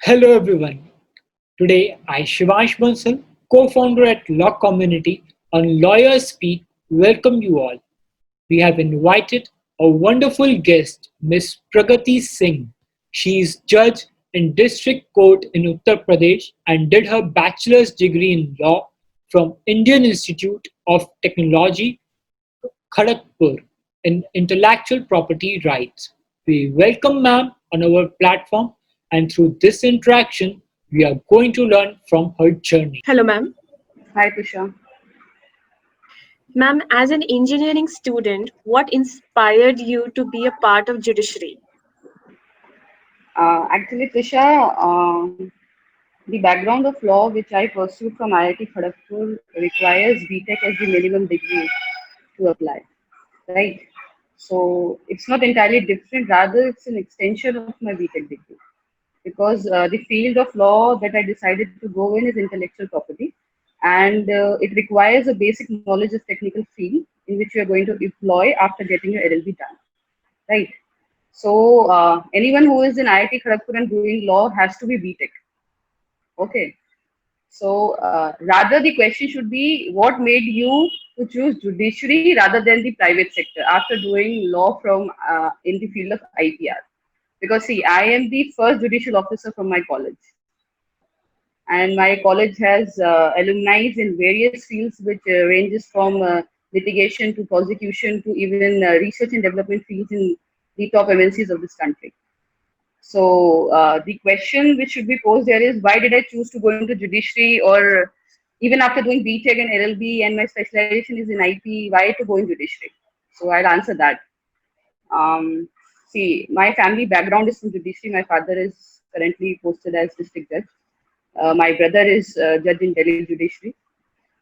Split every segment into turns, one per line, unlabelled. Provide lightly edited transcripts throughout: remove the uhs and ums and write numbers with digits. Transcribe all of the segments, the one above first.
Hello everyone. Today I, Shivansh Bansal, co-founder at Law Community on Lawyers Speak, welcome you all. We have invited a wonderful guest, Miss Pragati Singh. She is judge in District Court in Uttar Pradesh and did her bachelor's degree in law from Indian Institute of Technology, Kharagpur in intellectual property rights. We welcome ma'am on our platform, and through this interaction, we are going to learn from her journey.
Hello, ma'am.
Hi, Tusha.
Ma'am, as an engineering student, what inspired you to be a part of judiciary?
Actually, Tusha, the background of law which I pursued from IIT Kharagpur requires BTech as the minimum degree to apply, right? So it's not entirely different, rather, it's an extension of my BTech degree because the field of law that I decided to go in is intellectual property, and it requires a basic knowledge of technical field in which you are going to employ after getting your LLB done, right? So anyone who is in IIT Kharagpur and doing law has to be BTech. Okay. So rather the question should be what made you to choose judiciary rather than the private sector after doing law from in the field of IPR? Because see, I am the first judicial officer from my college, and my college has alumni in various fields, which ranges from litigation to prosecution to even research and development fields in the top MNCs of this country. So the question which should be posed here is why did I choose to go into judiciary, or even after doing BTech and LLB and my specialization is in IP, why to go in judiciary? So I'll answer that. See, my family background is from judiciary. My father is currently posted as district judge. My brother is judge in Delhi Judiciary.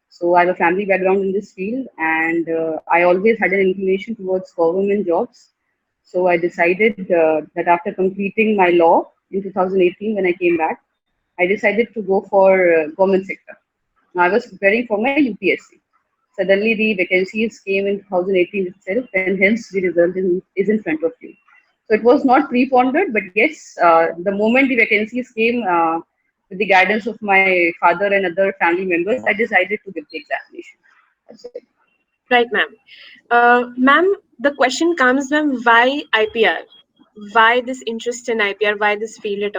So I have a family background in this field, and I always had an inclination towards government jobs. So I decided that after completing my law in 2018, when I came back, I decided to go for government sector. Now I was preparing for my UPSC. Suddenly the vacancies came in 2018 itself, and hence the result is in front of you. So it was not pre-pondered, but yes, the moment the vacancies came, with the guidance of my father and other family members, I decided to give the examination. That's it.
Right, ma'am. Ma'am, the question comes, ma'am, why IPR? Why this interest in IPR? Why this field at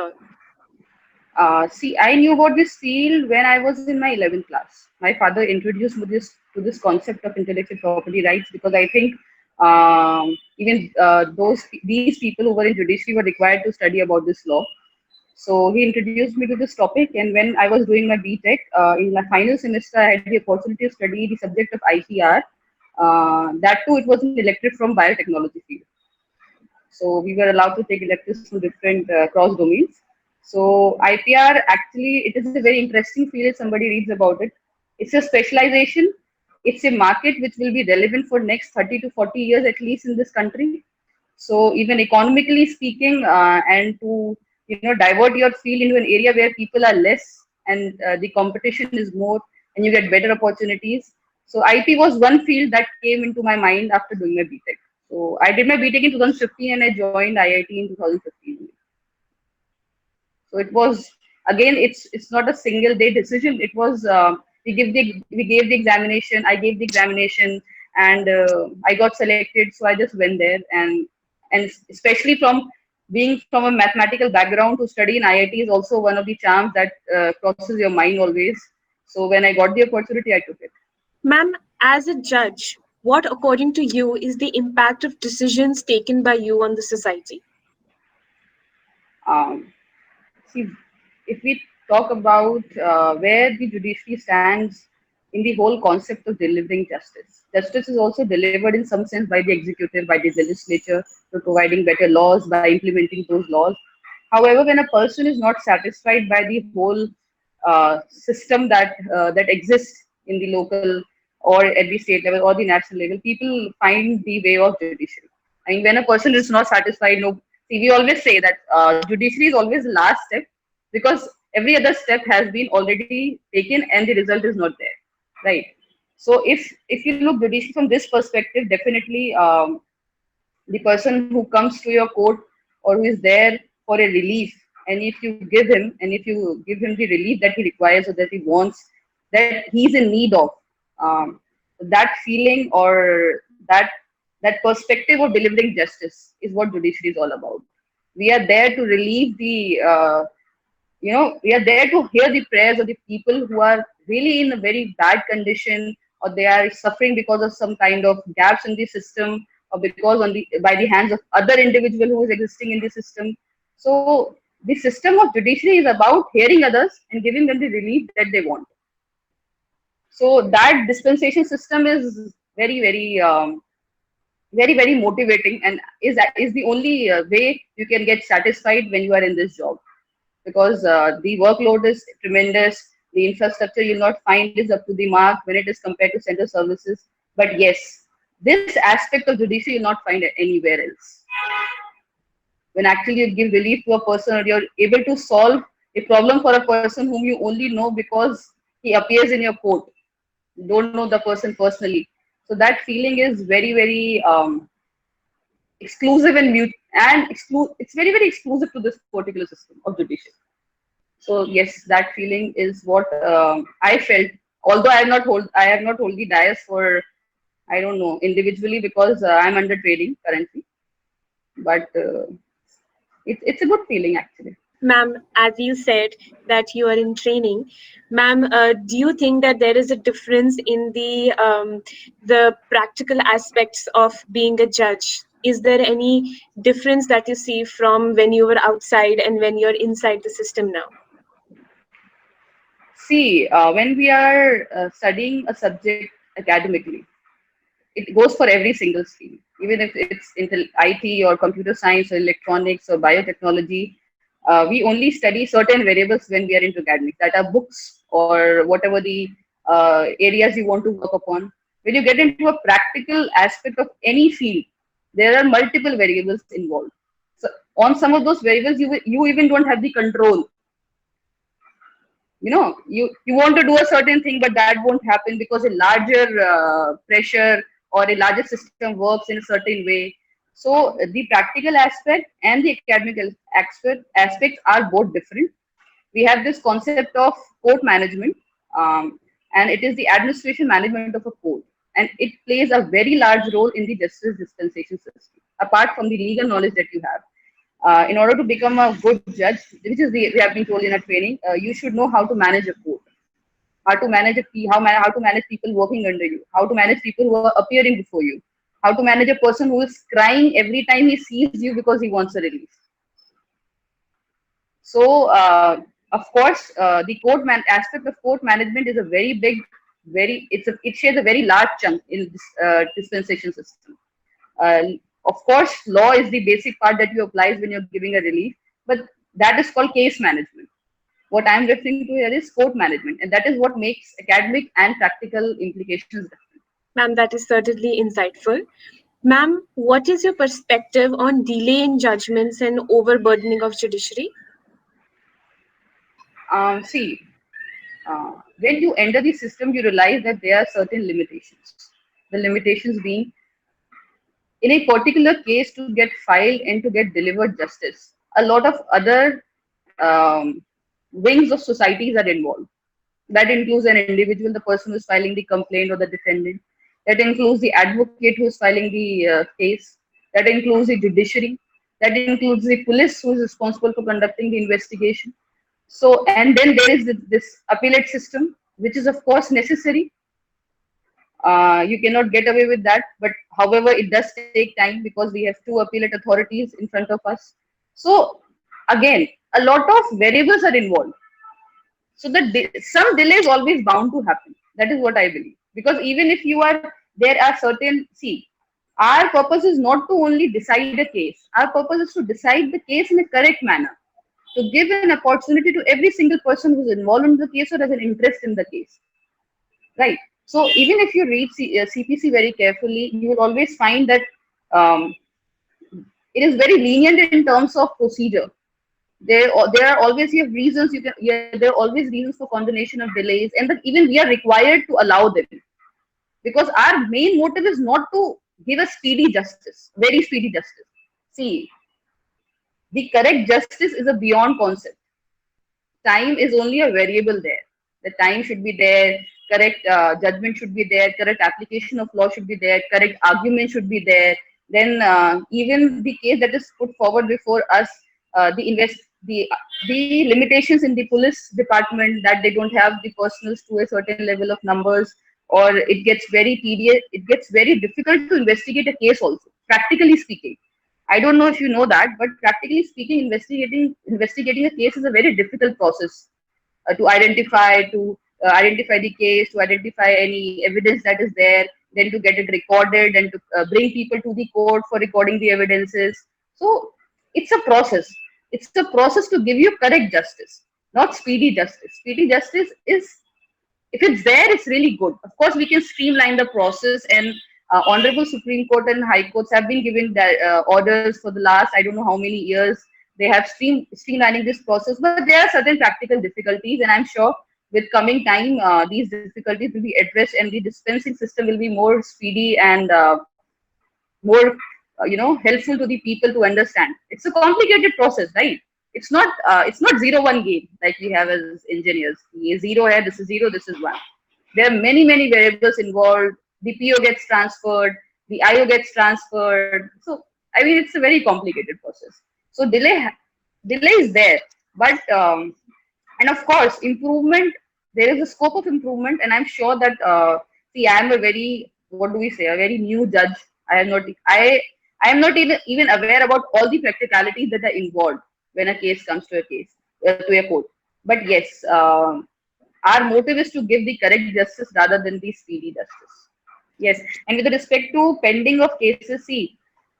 all?
See, I knew about this field when I was in my 11th class. My father introduced me to this concept of intellectual property rights because I think even these people who were in judiciary were required to study about this law. So he introduced me to this topic, and when I was doing my BTech in my final semester, I had the opportunity to study the subject of IPR. That too, it was an elective from biotechnology field. So we were allowed to take electives from different cross domains. So IPR actually it is a very interesting field if somebody reads about it. It's a specialization. It's a market which will be relevant for next 30 to 40 years at least in this country. So even economically speaking, and to divert your field into an area where people are less and the competition is more, and you get better opportunities. So IT was one field that came into my mind after doing my BTech. So I did my BTech in 2015 and I joined IIT in 2015. So it was again, it's not a single day decision. It was we gave the examination. I gave the examination, and I got selected. So I just went there, and especially from being from a mathematical background to study in IIT is also one of the charms that crosses your mind always. So when I got the opportunity, I took it.
Ma'am, as a judge, what, according to you, is the impact of decisions taken by you on the society?
Um, See, if we talk about where the judiciary stands in the whole concept of delivering justice, justice is also delivered in some sense by the executive, by the legislature, for providing better laws, by implementing those laws. However, when a person is not satisfied by the whole system that exists in the local or at the state level or the national level, people find the way of judiciary. I mean, when a person is not satisfied, no. See, we always say that judiciary is always the last step because every other step has been already taken and the result is not there, right? So if you look judiciary from this perspective, definitely the person who comes to your court or who is there for a relief, and if you give him the relief that he requires or that he wants, that he's in need of, um, that feeling or that perspective of delivering justice is what judiciary is all about. We are there to relieve the we are there to hear the prayers of the people who are really in a very bad condition, or they are suffering because of some kind of gaps in the system, or because by the hands of other individual who is existing in the system. So the system of judiciary is about hearing others and giving them the relief that they want. So that dispensation system is very motivating, and is the only way you can get satisfied when you are in this job, because the workload is tremendous. The infrastructure you'll not find is up to the mark when it is compared to central services. But yes, this aspect of judiciary you'll not find it anywhere else. When actually you give relief to a person, or you're able to solve a problem for a person whom you only know because he appears in your court. You don't know the person personally. So that feeling is very exclusive and mute and it's very exclusive to this particular system of judiciary. So yes, that feeling is what I felt. Although I have not hold the dais for, I don't know, individually, because I'm under training currently. But it's a good feeling actually.
Ma'am, as you said that you are in training, ma'am, do you think that there is a difference in the practical aspects of being a judge? Is there any difference that you see from when you were outside and when you're inside the system now?
See, when we are studying a subject academically, it goes for every single stream, even if it's into IT or computer science or electronics or biotechnology. We only study certain variables when we are into academics, that are books or whatever the areas you want to work upon. When you get into a practical aspect of any field, there are multiple variables involved. So on some of those variables, you even don't have the control. You want to do a certain thing, but that won't happen because a larger pressure or a larger system works in a certain way. So the practical aspect and the academic aspects are both different. We have this concept of court management, and it is the administration management of a court, and it plays a very large role in the justice dispensation system, apart from the legal knowledge that you have. In order to become a good judge, which is we have been told in a training, you should know how to manage a court, how to manage how to manage people working under you, how to manage people who are appearing before you, how to manage a person who is crying every time he sees you because he wants a relief. So, of course, the aspect of court management is a very big, it shares a very large chunk in this dispensation system. Uh, of course, law is the basic part that you apply when you're giving a relief, but that is called case management. What I'm referring to here is court management, and that is what makes academic and practical implications different.
Ma'am, that is certainly insightful. Ma'am, what is your perspective on delay in judgments and overburdening of judiciary?
See, when you enter the system, you realize that there are certain limitations. The limitations being, in a particular case, to get filed and to get delivered justice, a lot of other wings of societies are involved. That includes an individual, the person who is filing the complaint, or the defendant. That includes the advocate who is filing the case. That includes the judiciary. That includes the police who is responsible for conducting the investigation. So, and then there is this appellate system, which is of course necessary. You cannot get away with that, but however, it does take time because we have two appellate authorities in front of us. So again, a lot of variables are involved. So some delay is always bound to happen. That is what I believe. Because even if there are certain, see, our purpose is not to only decide a case. Our purpose is to decide the case in a correct manner, to give an opportunity to every single person who's involved in the case or has an interest in the case. Right. So even if you read CPC very carefully, you will always find that it is very lenient in terms of procedure. There are always reasons there are always reasons for condonation of delays, and that even we are required to allow them, because our main motive is not to give a speedy justice, very speedy justice. See, The correct justice is a beyond concept. Time is only a variable there. The time should be there, correct judgment should be there, correct application of law should be there, correct argument should be there. Then even the case that is put forward before us, the the limitations in the police department, that they don't have the personals to a certain level of numbers, or it gets very tedious, it gets very difficult to investigate a case also, practically speaking. I don't know if you know that, but practically speaking, investigating a case is a very difficult process, to identify the case, to identify any evidence that is there, then to get it recorded, and to bring people to the court for recording the evidences. So it's a process. It's a process to give you correct justice, not speedy justice. Speedy justice is, if it's there, it's really good. Of course, we can streamline the process, and Honorable Supreme Court and High Courts have been giving orders for the last, I don't know how many years. They have streamlining this process, but there are certain practical difficulties, and I'm sure with coming time, these difficulties will be addressed, and the dispensing system will be more speedy and more, helpful to the people to understand. It's a complicated process, right? It's not 0-1 game like we have as engineers. ये zero है, this is zero, this is one. There are many variables involved. The PO gets transferred, the IO gets transferred. So I mean, it's a very complicated process. So delay is there, but and of course improvement. There is a scope of improvement, and I'm sure that see, I am a very, what do we say, a very new judge. I am not even aware about all the practicalities that are involved when a case comes to a court. But yes, our motive is to give the correct justice rather than the speedy justice. Yes, and with respect to pending of cases, see,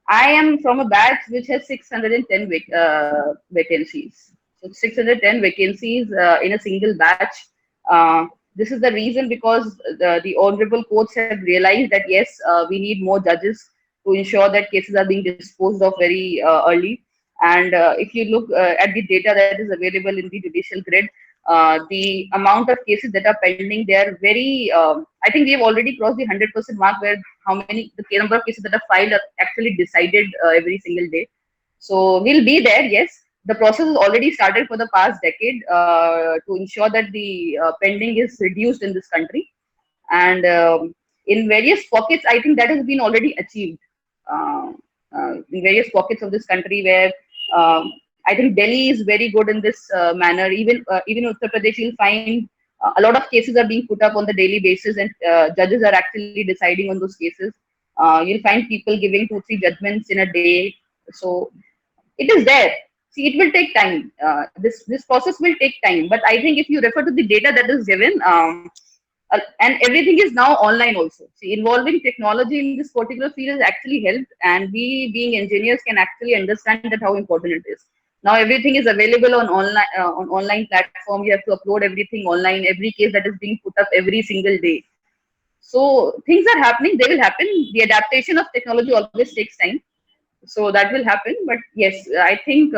I am from a batch which has 610 vacancies. So 610 vacancies in a single batch. This is the reason, because the honorable courts have realized that yes, we need more judges to ensure that cases are being disposed of very early. And if you look at the data that is available in the judicial grid, the amount of cases that are pending, they are very, I think we have already crossed the 100% mark, where the number of cases that are filed are actually decided every single day. So we'll be there, yes. The process has already started for the past decade to ensure that the pending is reduced in this country. And in various pockets, I think that has been already achieved. In various pockets of this country, where I think Delhi is very good in this manner. Even Uttar Pradesh, you'll find a lot of cases are being put up on the daily basis, and judges are actually deciding on those cases. You'll find people giving 2-3 judgments in a day. So it is there. See, it will take time. This process will take time. But I think if you refer to the data that is given, and everything is now online also. See, involving technology in this particular field has actually helped, and we, being engineers, can actually understand that how important it is. Now everything is available on online platform. You have to upload everything online. Every case that is being put up every single day. So things are happening. They will happen. The adaptation of technology always takes time. So that will happen. But yes, I think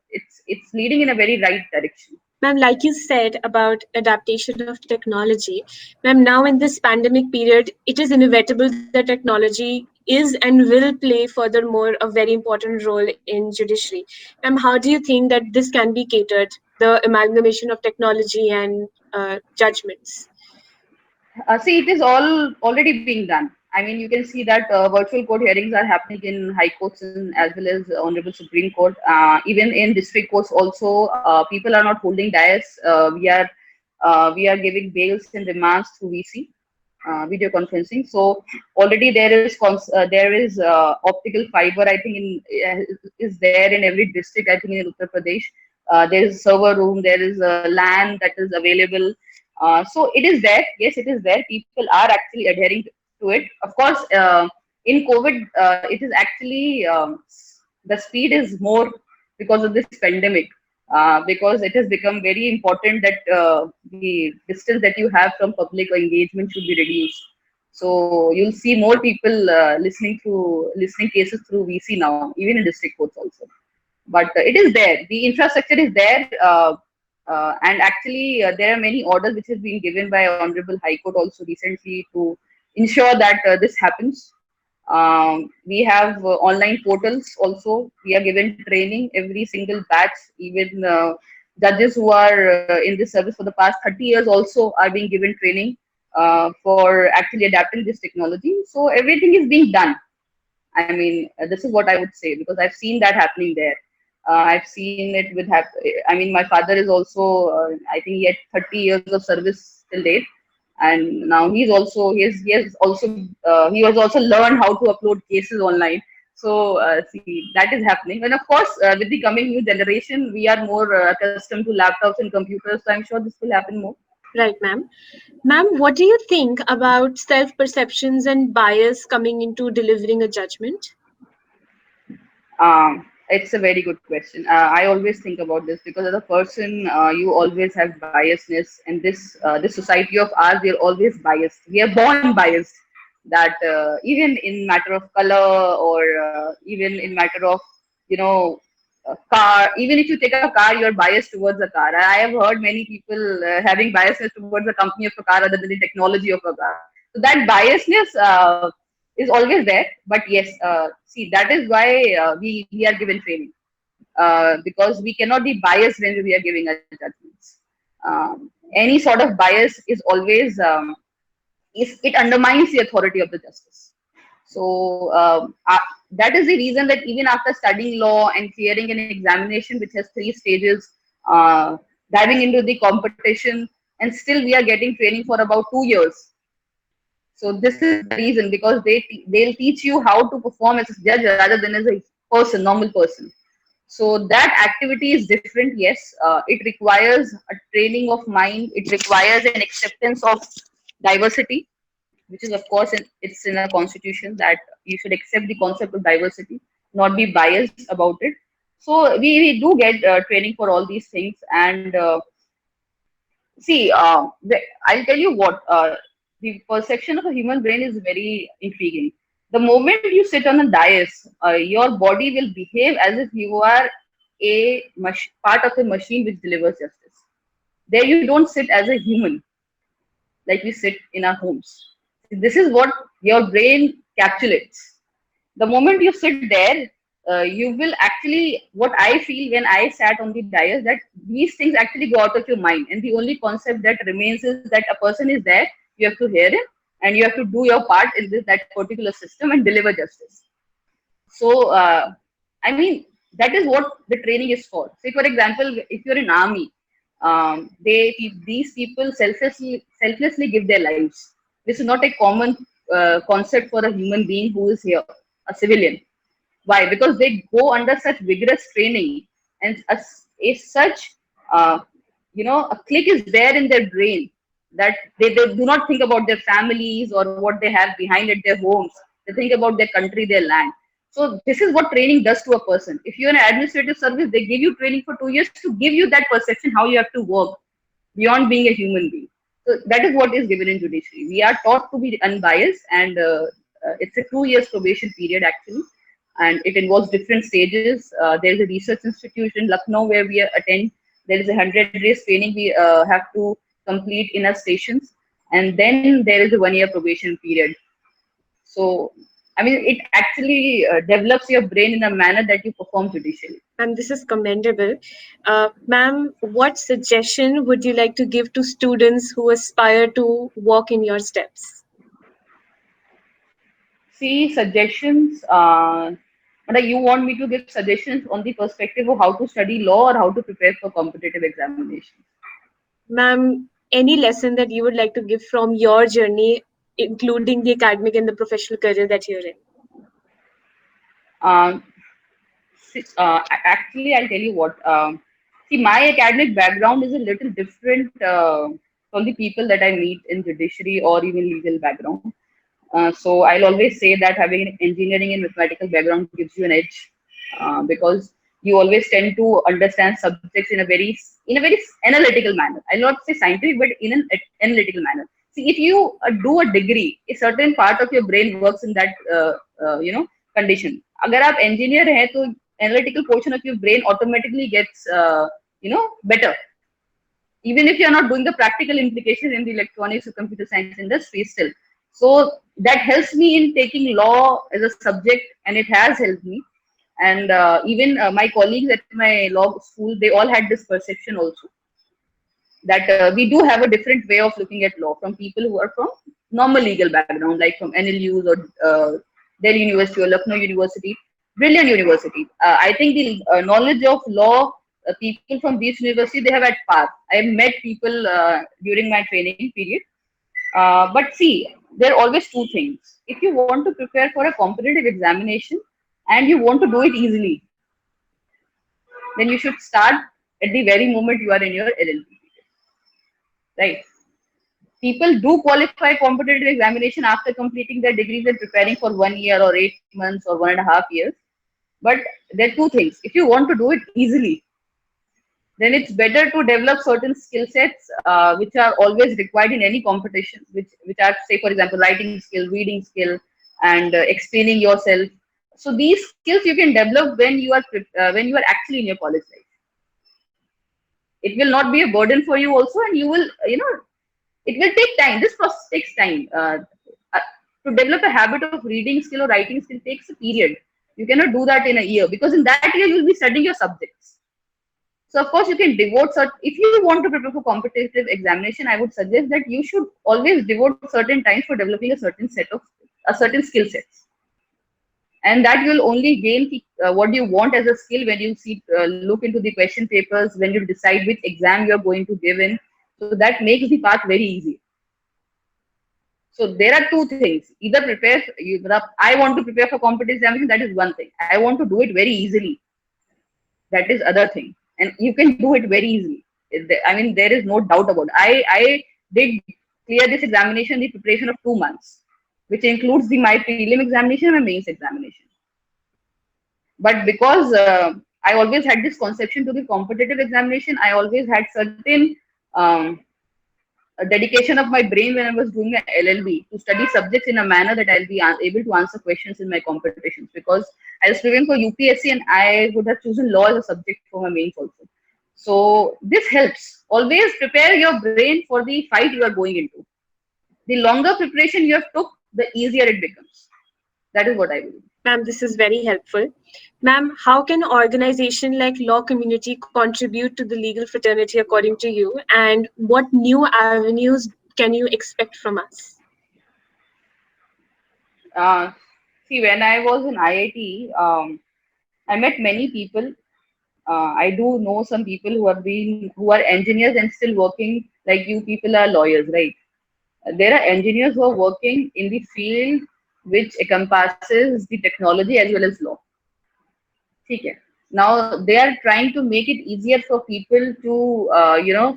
it's leading in a very right direction.
Ma'am, like you said about adaptation of technology, ma'am, now in this pandemic period, it is inevitable that technology is and will play furthermore a very important role in judiciary. Ma'am, how do you think that this can be catered, the amalgamation of technology and judgments?
See, it is all already being done. I mean, you can see that virtual court hearings are happening in high courts and as well as Honorable Supreme Court. Even in district courts, also people are not holding dais. We are giving bails and remands through VC, video conferencing. So already there is optical fiber. I think is there in every district. I think in Uttar Pradesh, there is a server room. There is a LAN that is available. So it is there. Yes, it is there. People are actually adhering to it. Of course, in COVID, it is actually the speed is more because of this pandemic. Because it has become very important that the distance that you have from public engagement should be reduced. So you'll see more people listening cases through VC now, even in district courts also. But it is there. The infrastructure is there. And actually, there are many orders which have been given by Honorable High Court also recently to ensure that this happens. We have online portals also. We are given training every single batch. Even judges who are in this service for the past 30 years also are being given training for actually adapting this technology. So everything is being done. I mean, this is what I would say because I've seen that happening there. I've seen it with. I mean, my father is also. I think he had 30 years of service till date, and now he has also learned how to upload cases online. So see, that is happening, and of course, with the coming new generation, we are more accustomed to laptops and computers. So I'm sure this will happen more.
Right, ma'am. Ma'am, what do you think about self perceptions and bias coming into delivering a judgment?
It's a very good question. I always think about this because as a person, you always have biasness, and this society of ours, we're always biased. We are born biased. That even in matter of color or even in matter of you know car, even if you take a car, you're biased towards a car. I have heard many people having biasness towards the company of a car rather than the technology of a car. So that biasness is always there. But yes, see, that is why we are given training because we cannot be biased when we are giving our judgments. Any sort of bias is always it undermines the authority of the justice. So that is the reason that even after studying law and clearing an examination, which has 3 stages, uh, diving into the competition, and still we are getting training for about 2 years. So this is the reason because they'll teach you how to perform as a judge rather than as a person, normal person. So that activity is different. Yes, it requires a training of mind. It requires an acceptance of diversity, which is of course it's in a constitution that you should accept the concept of diversity, not be biased about it. So we do get training for all these things, and see, I'll tell you what, the perception of a human brain is very intriguing. The moment you sit on a dais, your body will behave as if you are part of a machine which delivers justice. There, you don't sit as a human like we sit in our homes. This is what your brain capsulates. The moment you sit there, you will actually, what I feel when I sat on the dais, that these things actually go out of your mind. And the only concept that remains is that a person is there, you have to hear him, and you have to do your part in that particular system and deliver justice. So, I mean, that is what the training is for. Say, for example, if you're in army, these people selflessly give their lives. This is not a common concept for a human being who is here, a civilian. Why? Because they go under such vigorous training, and such uh, a click is there in their brain that they do not think about their families or what they have behind at their homes. They think about their country, their land. So this is what training does to a person. If you're in an administrative service, they give you training for 2 years to give you that perception how you have to work beyond being a human being. So that is what is given in judiciary. We are taught to be unbiased, and it's a 2 years probation period actually, and it involves different stages. There is a research institute in Lucknow where we attend. There is a 100 days training we have to complete in our stations, and then there is a 1 year probation period. So, I mean, it actually develops your brain in a manner that you perform judicially.
And this is commendable. Ma'am, what suggestion would you like to give to students who aspire to walk in your steps?
See, suggestions. But you want me to give suggestions on the perspective of how to study law or how to prepare for competitive examinations?
Ma'am, any lesson that you would like to give from your journey, including the academic and the professional career that you're in?
Um, Actually, I'll tell you what. See, my academic background is a little different from the people that I meet in judiciary or even legal background. So I'll always say that having an engineering and mathematical background gives you an edge because you always tend to understand subjects in a very analytical manner. I'll not say scientific, but in an analytical manner. See, if you do a degree, a certain part of your brain works in that condition. अगर आप engineer हैं तो analytical portion of your brain automatically gets better, even if you're not doing the practical implications in the electronics or computer science industry still. So that helps me in taking law as a subject, and it has helped me. And even my colleagues at my law school, they all had this perception also, that we do have a different way of looking at law from people who are from normal legal background, like from NLUs or Delhi University or Lucknow University, brilliant university. I think the knowledge of law, people from these universities, they have at par. I have met people during my training period. But see, there are always two things. If you want to prepare for a competitive examination and you want to do it easily, then you should start at the very moment you are in your LLB, right? People do qualify competitive examination after completing their degrees and preparing for 1 year or 8 months or 1.5 years. But there are two things. If you want to do it easily, then it's better to develop certain skill sets which are always required in any competition, which are, say, for example, writing skill, reading skill, and explaining yourself. So these skills you can develop when you are actually in your college life. It will not be a burden for you also, and you will, it will take time. This process takes time. Uh, to develop a habit of reading skill or writing skill takes a period. You cannot do that in a year, because in that year you will be studying your subjects. So of course you can devote if you want to prepare for competitive examination, I would suggest that you should always devote certain times for developing a certain skill sets, and that you will only gain what you want as a skill when you look into the question papers, when you decide which exam you are going to give in. So that makes the path very easy. So there are two things. Either I want to prepare for competitive examination, that is one thing. I want to do it very easily, that is other thing. And you can do it very easily. I mean, there is no doubt about it. I did clear this examination in the preparation of 2 months, which includes my prelim examination and my mains examination. But because I always had this conception to the competitive examination, I always had certain a dedication of my brain when I was doing an LLB to study subjects in a manner that I'll be able to answer questions in my competitions. Because I was preparing for UPSC and I would have chosen law as a subject for my mains also. So this helps. Always prepare your brain for the fight you are going into. The longer preparation you have took, the easier it becomes. That is what I believe.
Ma'am, this is very helpful. Ma'am, how can an organization like Law Community contribute to the legal fraternity according to you? And what new avenues can you expect from us?
See, when I was in IIT, I met many people. I do know some people who are engineers and still working, like you people are lawyers, right? There are engineers who are working in the field which encompasses the technology as well as law. Okay. Now they are trying to make it easier for people to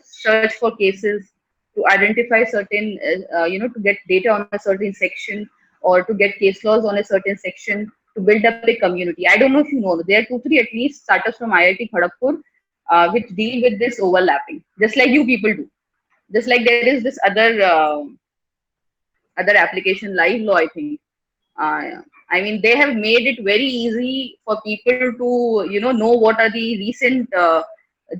search for cases, to identify certain to get data on a certain section, or to get case laws on a certain section, to build up a community. I don't know if you know, there are 2-3 at least startups from IIT Kharagpur which deal with this overlapping, just like you people do. Just like there is this other application, Live Law, I think. I mean, they have made it very easy for people to know what are the recent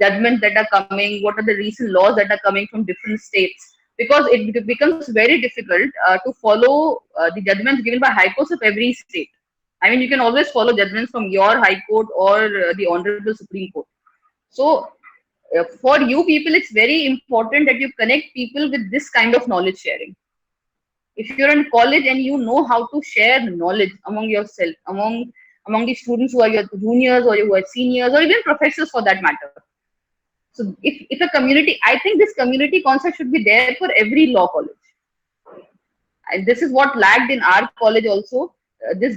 judgments that are coming, what are the recent laws that are coming from different states, because it becomes very difficult to follow the judgments given by high courts of every state. I mean, you can always follow judgments from your high court or the Honorable Supreme Court. So for you people, it's very important that you connect people with this kind of knowledge sharing. If you're in college and you know how to share knowledge among yourself, among the students who are your juniors or who are seniors or even professors for that matter. So if a community, I think this community concept should be there for every law college. And this is what lagged in our college also. There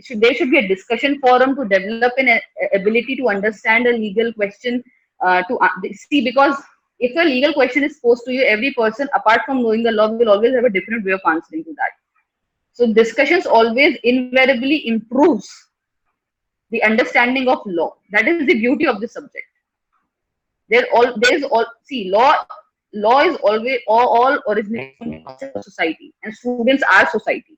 should be a discussion forum to develop an ability to understand a legal question. Because if a legal question is posed to you, every person, apart from knowing the law, will always have a different way of answering to that. So discussions always invariably improves the understanding of law. That is the beauty of the subject. Law is always all originates from society, and students are society.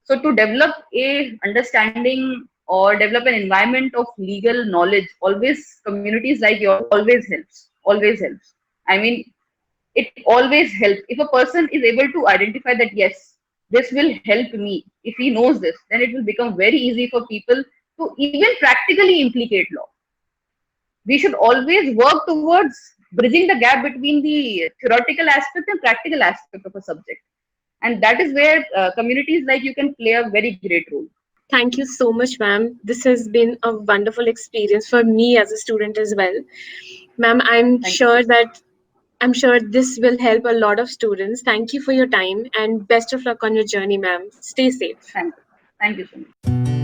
So to develop a understanding or develop an environment of legal knowledge, always communities like yours always helps. Always helps. I mean, it always helps if a person is able to identify that yes, this will help me. If he knows this, then it will become very easy for people to even practically implicate law. We should always work towards bridging the gap between the theoretical aspect and practical aspect of a subject. And that is where communities like you can play a very great role.
Thank you so much, ma'am. This has been a wonderful experience for me as a student as well. Ma'am,
Thank you.
I'm sure this will help a lot of students. Thank you for your time and best of luck on your journey, ma'am. Stay safe.
Thank you. Thank you so much.